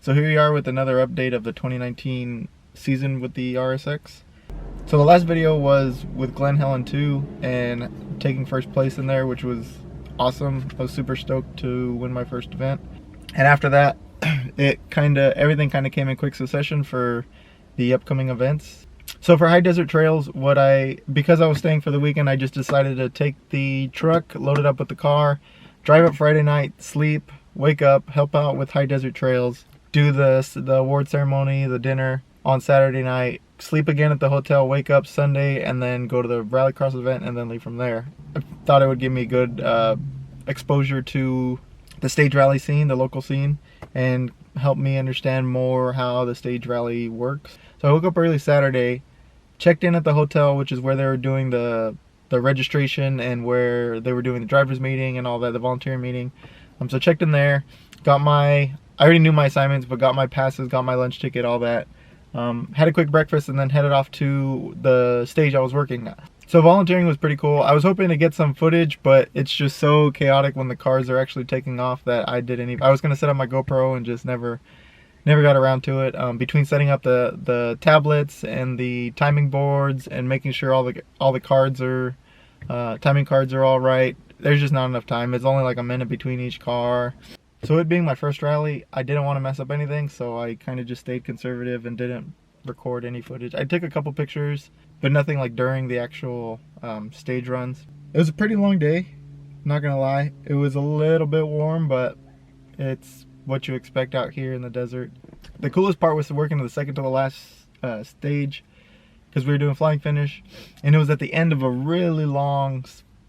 So here we are with another update of the 2019 season with the RSX. So the last video was with Glen Helen 2 and taking first place in there, which was awesome. I was super stoked to win my first event. And after that, everything kind of came in quick succession for the upcoming events. So for high desert trails, because I was staying for the weekend, I just decided to take the truck, load it up with the car, drive up Friday night, sleep, wake up, help out with high desert trails, do the award ceremony, the dinner on Saturday night, sleep again at the hotel, wake up Sunday, and then go to the RallyCross event and then leave from there. I thought it would give me good exposure to the stage rally scene, the local scene, and help me understand more how the stage rally works. So I woke up early Saturday, checked in at the hotel, which is where they were doing the registration and where they were doing the driver's meeting and all that, the volunteer meeting. So checked in there, I already knew my assignments, but got my passes, got my lunch ticket, all that. Had a quick breakfast and then headed off to the stage I was working at. So volunteering was pretty cool. I was hoping to get some footage, but it's just so chaotic when the cars are actually taking off that I was gonna set up my GoPro and just never got around to it. Between setting up the tablets and the timing boards and making sure all the cards are timing cards are all right, there's just not enough time. It's only like a minute between each car. So it being my first rally, I didn't want to mess up anything, so I kind of just stayed conservative and didn't record any footage. I took a couple pictures, but nothing like during the actual stage runs. It was a pretty long day, not gonna lie. It was a little bit warm, but it's what you expect out here in the desert. The coolest part was working to the second to the last stage, because we were doing flying finish, and it was at the end of a really long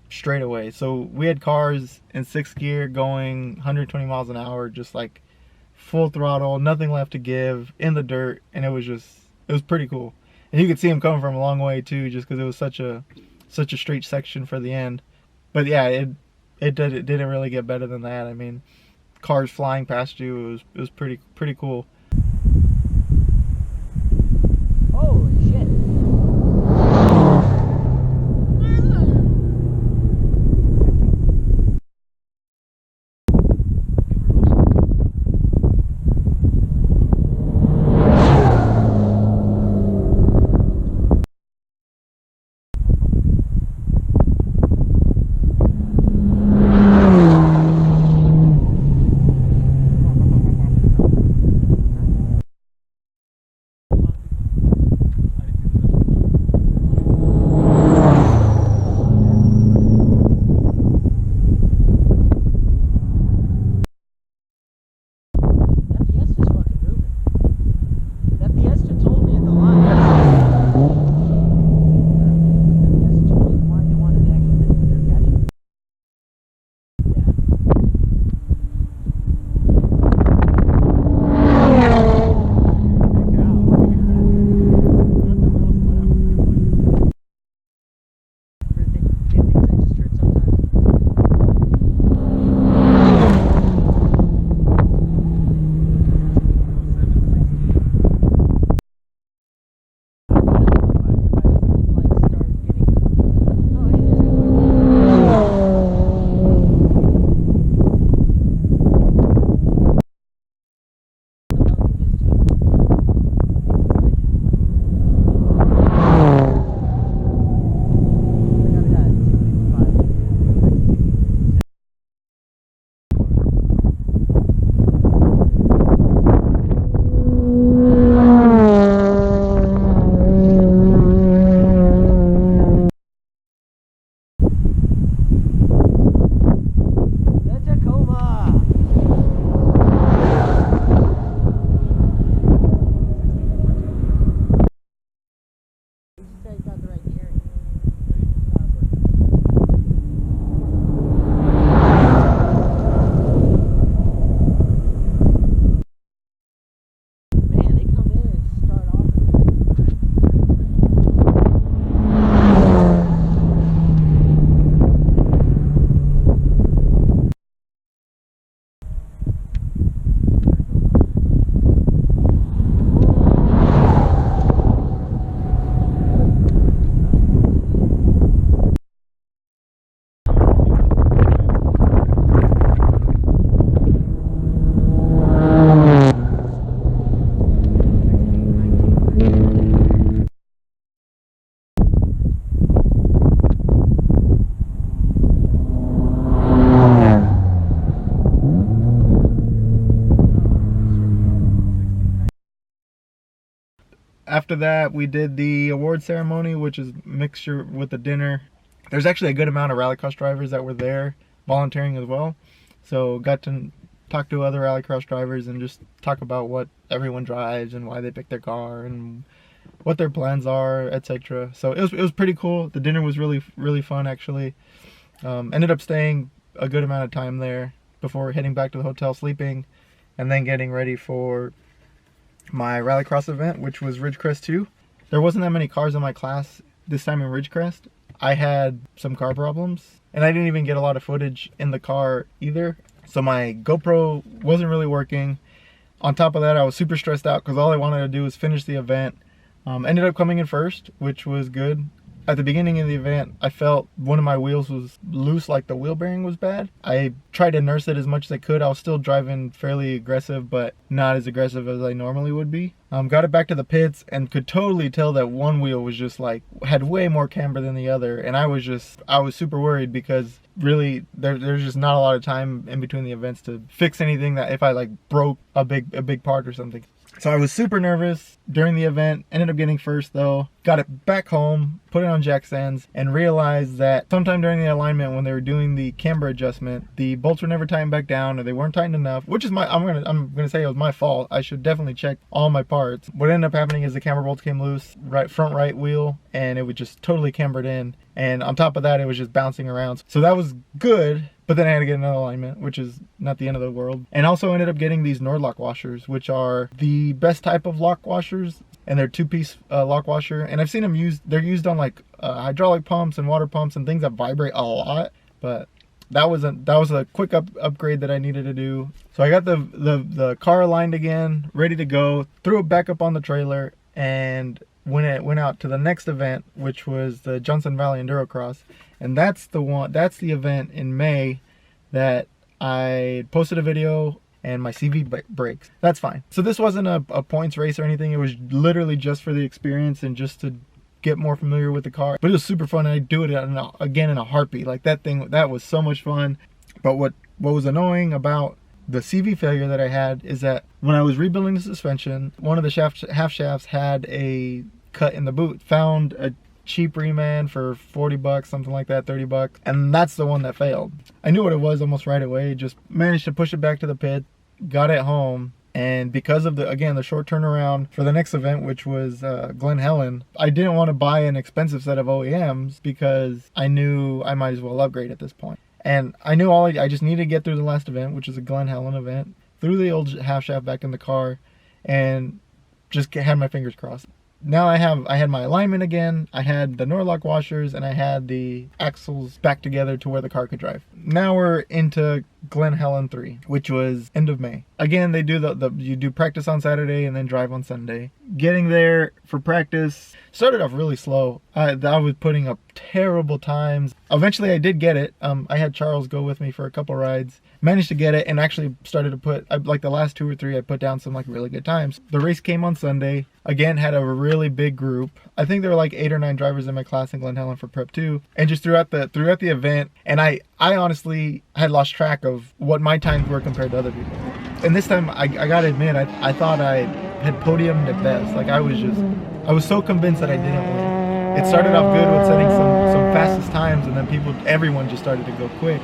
straightaway. So we had cars in 6th gear going 120 miles an hour, just like full throttle, nothing left to give, in the dirt, and it was pretty cool. And you could see them coming from a long way too, just because it was such a straight section for the end. But yeah, it didn't really get better than that. I mean, cars flying past you, it was pretty cool. Holy shit. after that, we did the award ceremony, which is mixture with the dinner. There's actually a good amount of RallyCross drivers that were there volunteering as well. So got to talk to other RallyCross drivers and just talk about what everyone drives and why they pick their car and what their plans are, etc. So it was pretty cool. The dinner was really fun actually. Ended up staying a good amount of time there before heading back to the hotel, sleeping, and then getting ready for my RallyCross event, which was Ridgecrest 2. There wasn't that many cars in my class this time in Ridgecrest. I had some car problems, and I didn't even get a lot of footage in the car either. So my GoPro wasn't really working. On top of that, I was super stressed out because all I wanted to do was finish the event. Ended up coming in first, which was good. At the beginning of the event, I felt one of my wheels was loose, like the wheel bearing was bad. I tried to nurse it as much as I could. I was still driving fairly aggressive, but not as aggressive as I normally would be. Got it back to the pits and could totally tell that one wheel was just like, had way more camber than the other. And I was super worried because really there's just not a lot of time in between the events to fix anything that if I like broke a big part or something. So I was super nervous during the event, ended up getting first though, got it back home, put it on jack stands, and realized that sometime during the alignment when they were doing the camber adjustment, the bolts were never tightened back down or they weren't tightened enough, which is I'm gonna say it was my fault. I should definitely check all my parts. What ended up happening is the camber bolts came loose, front right wheel, and it was just totally cambered in. And on top of that, it was just bouncing around. So that was good. But then I had to get another alignment, which is not the end of the world. And also ended up getting these Nordlock washers, which are the best type of lock washers. And they're two-piece lock washer. And I've seen them used, they're used on like hydraulic pumps and water pumps and things that vibrate a lot. But that was a quick upgrade that I needed to do. So I got the car aligned again, ready to go, threw it back up on the trailer, and went out to the next event, which was the Johnson Valley Endurocross. And that's the event in May that I posted a video and my CV breaks. That's fine. So this wasn't a points race or anything. It was literally just for the experience and just to get more familiar with the car. But it was super fun, and I'd do it again in a heartbeat. Like that was so much fun. But what was annoying about the CV failure that I had is that when I was rebuilding the suspension, one of the half shafts had a cut in the boot. Found a cheap reman for 40 bucks, something like that, 30 bucks, and that's the one that failed. I knew what it was almost right away, just managed to push it back to the pit, got it home, and because of the short turnaround for the next event, which was Glen Helen, I didn't want to buy an expensive set of OEMs because I knew I might as well upgrade at this point. And I knew I just needed to get through the last event, which is a Glen Helen event, threw the old half shaft back in the car, and just had my fingers crossed. Now I had my alignment again, I had the Nordlock washers, and I had the axles back together to where the car could drive. Now we're into Glen Helen 3, which was end of May. Again, they do you do practice on Saturday and then drive on Sunday. Getting there for practice started off really slow. I was putting up terrible times. Eventually I did get it. I had Charles go with me for a couple rides. Managed to get it and actually started to put, like the last 2 or 3, I put down some like really good times. The race came on Sunday. Again, had a really big group. I think there were like 8 or 9 drivers in my class in Glen Helen for Prep 2. And just throughout the event, and I honestly had lost track of what my times were compared to other people. And this time, I gotta admit, I thought I had podiumed at best. Like I was so convinced that I didn't win. It started off good with setting some fastest times, and then everyone just started to go quick.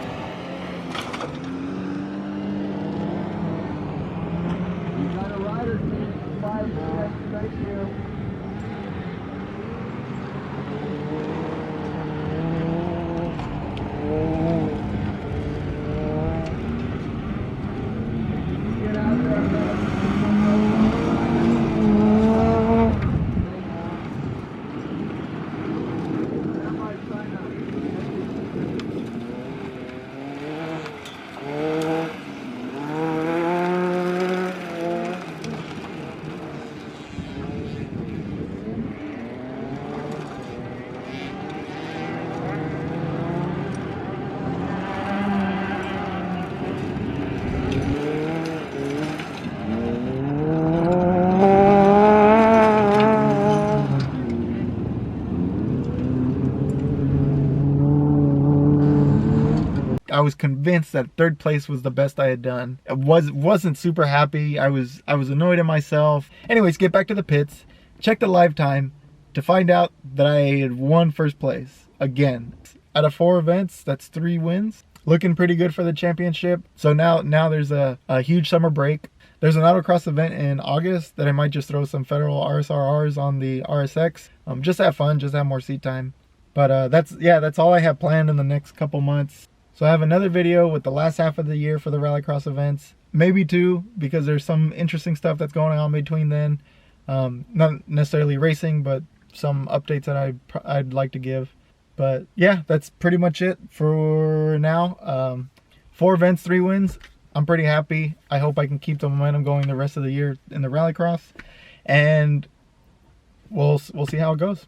I was convinced that 3rd place was the best I had done. I wasn't super happy. I was annoyed at myself. Anyways, get back to the pits. check the live time to find out that I had won first place again. Out of 4 events, that's 3 wins. Looking pretty good for the championship. So now there's a huge summer break. There's an autocross event in August that I might just throw some federal RSRRs on the RSX. Just have fun, just have more seat time. But that's all I have planned in the next couple months. So I have another video with the last half of the year for the RallyCross events. Maybe 2, because there's some interesting stuff that's going on between then. Not necessarily racing, but some updates that I'd like to give. But yeah, that's pretty much it for now. 4 events, 3 wins. I'm pretty happy. I hope I can keep the momentum going the rest of the year in the RallyCross, and we'll see how it goes.